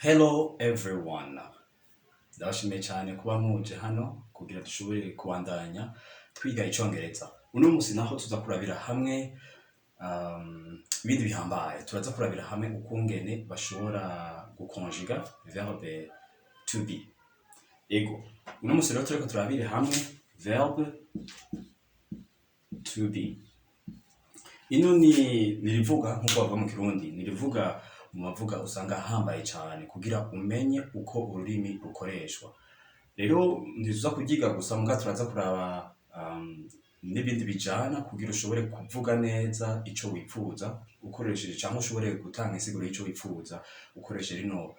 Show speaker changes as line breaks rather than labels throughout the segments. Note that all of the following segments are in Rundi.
Hello everyone. Ndabashimiye cyane kuba muje hano kugira dushobore kubandanya twiga icongereza. Uno musi naho tuza kurabira hamwe ibindi bihambaye. Turaza kurabira hamwe ukungene bashobora gukonjiga verbe to be. Ego. Uno musi rero turiko turabire hamwe verbe to be. Ino nirivuga nkuko bava mu Kirundi, nirivuga mu mavuga usanga hambaye cyane kugira umenye uko ururimi rukoreshwa. Rero ntizuza kugiga gusa muga turaza kuraba n'ibindi bijana kugira ushobore kuvuga neza ico wipfuza ukoresheje cyangwa ushobore gutanga insiguro y'ico wipfuza ukoresheje rino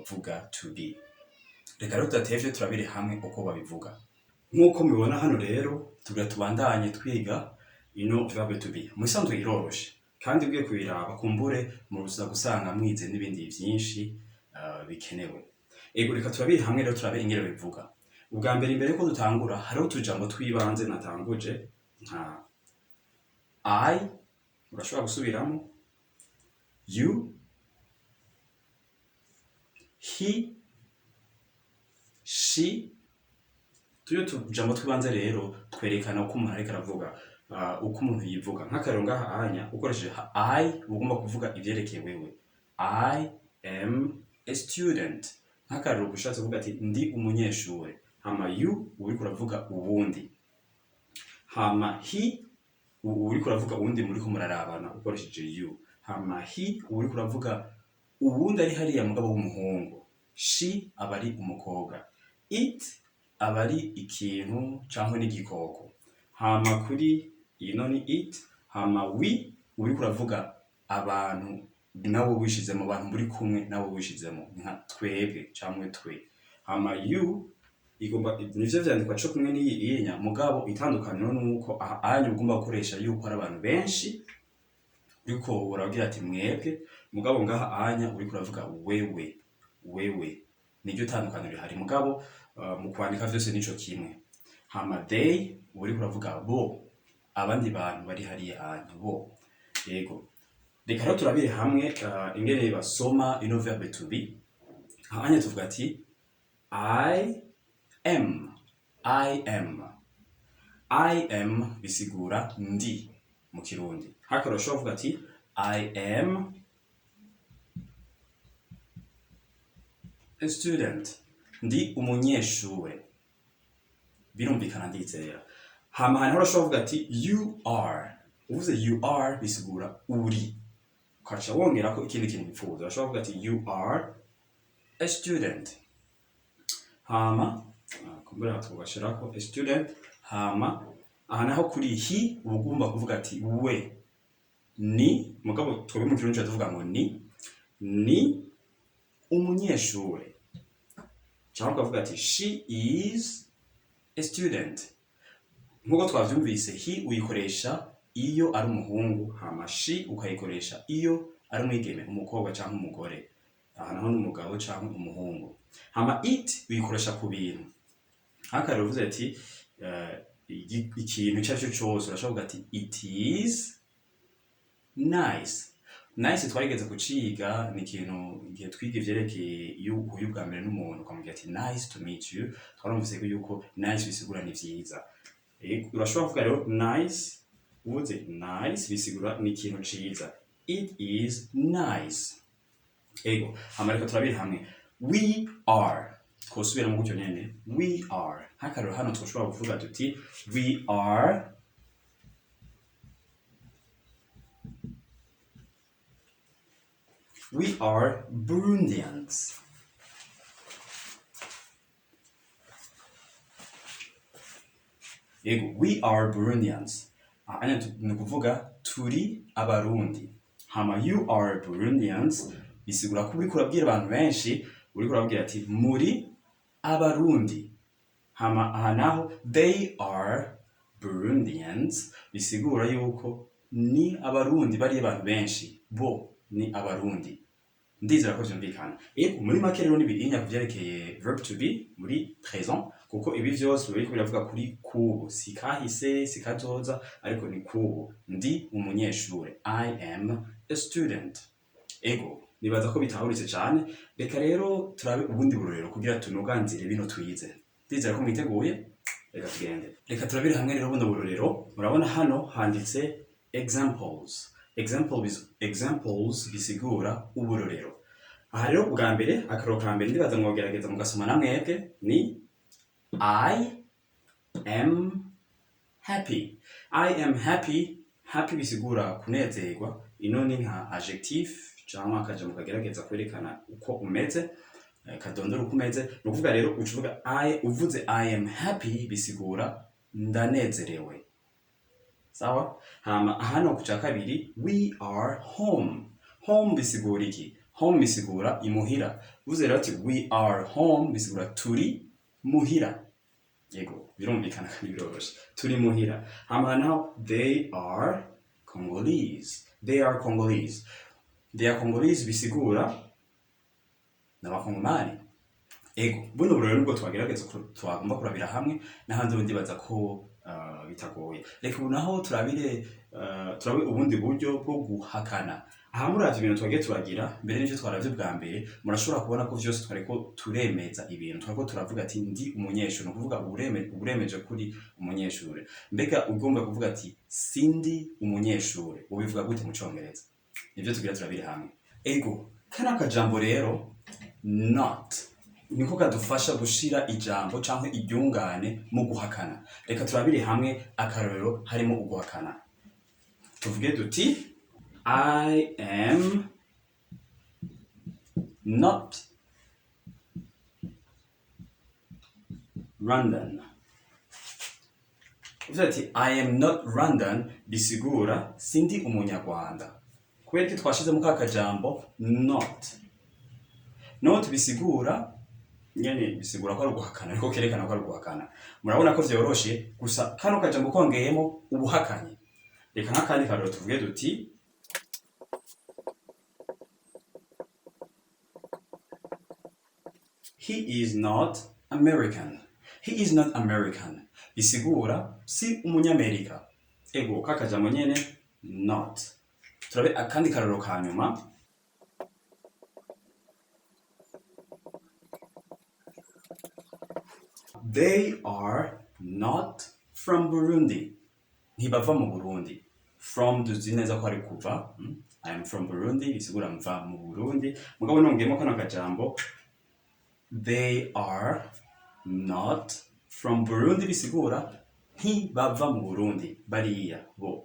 vuga to be. Reka rero tudatevye turabire hamwe uko babivuga. Nkuko mubibona hano rero tubandanye twiga ino verbe to be. Musanzwe iroroshe kandi ugiye kubiraba kumbure mu ruza gusanga mwize n'ibindi vyinshi bikenewe. Ego reka turabire hamwe rero turabe ingero bivuga. Ubwa mbere imbere ko dutangura hariho utujambo twibanze natanguje nka I, urashobora gusubiramo, you, he, she. Tuyo tujambo twibanze rero twerekana uko umuntu ariko aravuga uko umuntu yivuga. Nk'akarero ngaha anya ukoresheje I ugomba kuvuga ivyerekeye wewe. I am a student. Nk'akarero ushatse kuvuga ati ndi umunyeshure. Hama you uriko uravuga ubundi. Hama he uriko uravuga ubundi muriko murarabana ukoresheje you. Hama he uriko uravuga ubundi ari hariya mugabo w'umuhungu. She abari umukobwa. It abari ikintu canke n'igikoko. Hama kuri ino ni it. Hama we uriko uravuga abantu nawe wishizemo, abantu muri kumwe nawe wishizemo, nka twebwe canke twe. Hama you igomba nivyo vyandikwa co kumwe n'iyinya mugabo itandukaniro nuko anya ugomba gukoresha yuko ari abantu benshi uriko uragira ati mwebwe, mugabo ngaha anya uriko uravuga wewe. Niryo tandukaniro rihari mugabo mu kwandika vyose nico kimwe. Hama they uriko uravuga bo, abandi bantu bari hariya anya bo. Yego. Reka rero turabire hamwe ingene basoma ino verbe to be. Hanya tuvuga ati I am bisigura ndi mu Kirundi. Haka urashobora kuvuga ati I am a student. Ndi umunyeshure. Birumvikana ndizera. Hama hano urashobora kuvuga ati you are. Uvuze you are bisigura uri. Ukaca wongerako ikindi kintu bipfuza. Urashobora kuvuga ati you are a student. Hama kumbura tugashirako a student. Hama aha naho kuri he ugomba kuvuga ati we ni mugabo twebwe mu Kirundi tuvuga ngo ni umunyeshure. Cyangwa ukavuga ati she is a student. Nkuko twavyumvise he uyikoresha iyo ari umuhungu, hama she ukayikoresha iyo ari umwigeme, umukobwa canke umugore. Aha naho n'umugabo canke umuhungu. Hama it uyikoresha ku bintu. Haka uvuze ati ikintu cyacu cyose urashobora ati it is nice. Nice twarigeze kuciga ni ikintu igihe twiga ivyerekeye yuko ubwa mbere n'umuntu ukamubwira ati nice to meet you. Twarumvise ko yuko nice bisigura ni vyiza. Urashobora kuvuga rero nice, uvuze nice bisigura ni ikintu ciza. It is nice. Ego, hama reka turabire hamwe. We are. Twosubira mu gutyo nyene. We are. Haka rero hano twoshobora kuvuga tuti we are Burundians. Ego, we are Burundians. Anya ni kuvuga turi abarundi. Hama you are Burundians bisigura ko uriko urabwira abantu benshi, uriko urabwira ati muri abarundi. Hama aha naho they are Burundians bisigura yuko ni abarundi bari abantu benshi, bo ni abarundi. Ndizera ko vyumvikana. Ego muri make rero nibinya kuvyerekeye verb to be muri présent kuko ibi vyose biriko biravuga kuri kubu, si kahise si kazoza ariko ni kubu. Ndi umunyeshure. I am a student. Ego nibaza ko bitahuritse cyane. Reka rero turabe ubundi burorero kugira tunoganzire bino twize. Ndizera ko mwiteguye. Reka tugende. Reka turabire hamwe rero buno burorero. Murabona hano handitse examples. Examples bisigura uburorero. Aha rero bwa mbere akaroro ka mbere ndibaza mwogerageza mugasoma na mwebwe ni I am happy. I am happy. Happy bisigura kunezerwa. Ino ni nka adjectif cyangwa akaja mukagerageza kwerekana uko umeze, kadondora uko umeze. Nukuvuga rero ucuvuga uvuze I am happy bisigura ndanezerewe. Sawa? Hano ku cya kabiri we are home. Home bisigura iki? Home bisigura imuhira. Uvuze rero ati we are home bisigura turi muhira. Yego, birumvikana kandi biroroshe. Turi muhira. Naho they are Congolese. They are Congolese. They are Congolese bisigura n'abakongomani. Ego, buno burero nubwo twagerageza twagomba kurabira hamwe n'ahandi ubundi baza ko bitagoye. Reka ubu naho turabe ubundi buryo bwo guhakana. Aha muravye ibintu twagiye turagira mbere n'ivyo twaravye bwa mbere, murashobora kubona ko vyose twariko turemeza ibintu. Twariko turavuga ati ndi umunyeshuri, kuvuga uremeje kuri umunyeshuri. Mbega ugomba kuvuga ati sindi umunyeshuri, ubivuga gute mu Congereza? Nivyo tugira turabire hamwe. Ego, kana akajambo rero not niko kadufasha gushira ijambo canke iryungane mu guhakana. Reka turabire hamwe akarorero harimo uguhakana. Tuvuge duti I am not Rwandan. Ati I am not Rwandan bisigura sindi umunyarwanda. Kubera ko twashizemo kakajambo not bisigura nyene bisigura ko ari uguhakana, ariko kerekana ko ari uguhakana. Murabona ko vyoroshe, gusa kano kajambo kongeyemo ubuhakanyi. Reka nk'akandi karero tuvuge duti he is not American. He is not American bisigura si umunyamerika. Ego kakajambo nyene not. Turabe akandi karero ka nyuma. They are not from Burundi. Ntibava mu Burundi. From tuzi neza ko ari kuva. I am from Burundi bisigura mva mu Burundi. Mugabo nongeyemo kano kajambo they are not from Burundi bisigura ntibava mu Burundi, bariya bo.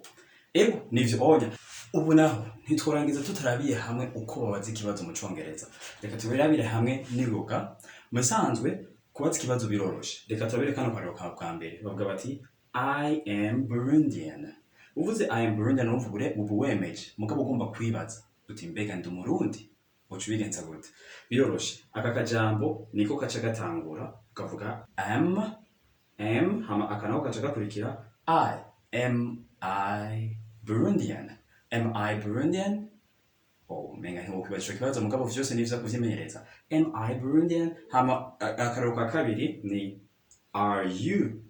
Ego nivyo onya. Ubu naho ntitworangiza tutarabiye hamwe uko babaza ikibazo mu Congereza. Reka tubirabire hamwe niruka. Musanzwe kubaza ikibazo biroroshe. Reka turabire kano karero ka bwa mbere. Bavuga bati I am Burundian. Uvuze I am Burundian ubu wemeje. Mugabo ugomba kwibaza uti mbega ndi Umurundi? Uca ubigenza gute? Biroroshe. Aka kajambo niko kaca gatangura ukavuga am hama akanaho kaca gakurikira am I Burundian? Am I Burundian? Menga nko kwibaza ikibazo mugabo vyose nivyo kuvyimenyereza. Am I Burundian? Hama akarero ka kabiri ni are you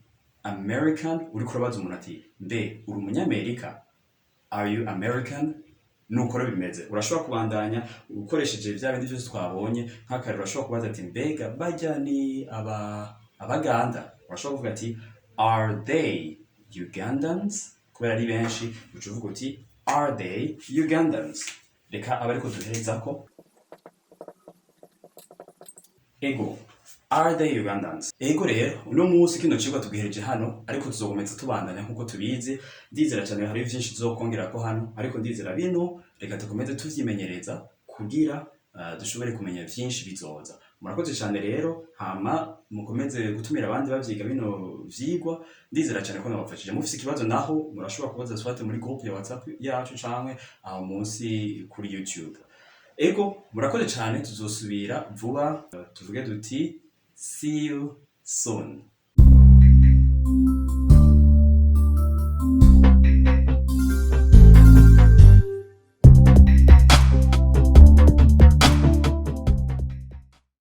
American? Uri kurabaza umuntu ati mbe uri umunyamerika? Are you American? Nuko rero bimeze. Urashobora kubandanya ukoresheje vya bindi vyose twabonye. Nk'akarero urashobora kubaza ati mbega bajya ni abaganda? Urashobora kuvuga ati are they Ugandans? Kubera ari benshi ucuvuga uti are they Ugandans? Reka abariko duhereza ko ego are they Ugandans? Ego rero uno munsi kino cigwa tugihereje hano, ariko tuzokomeza tubandanya nkuko tubizi. Ndizera cyane hari byinshi tuzokongera ko hano, ariko ndizera bino reka tukomeze tuvyimenyereza kugira dushobore kumenya vyinshi bizoza. Murakoze cyane rero, hama mukomeze gutumira abandi bavyiga bino vyigwa. Ndizera cyane ko nabafashije. Mufise ikibazo naho murashobora kubaza swate muri group ya WhatsApp yacu canke aho munsi kuri YouTube. Ego murakoze cyane, tuzosubira vuba. Tuvuge duti see you soon.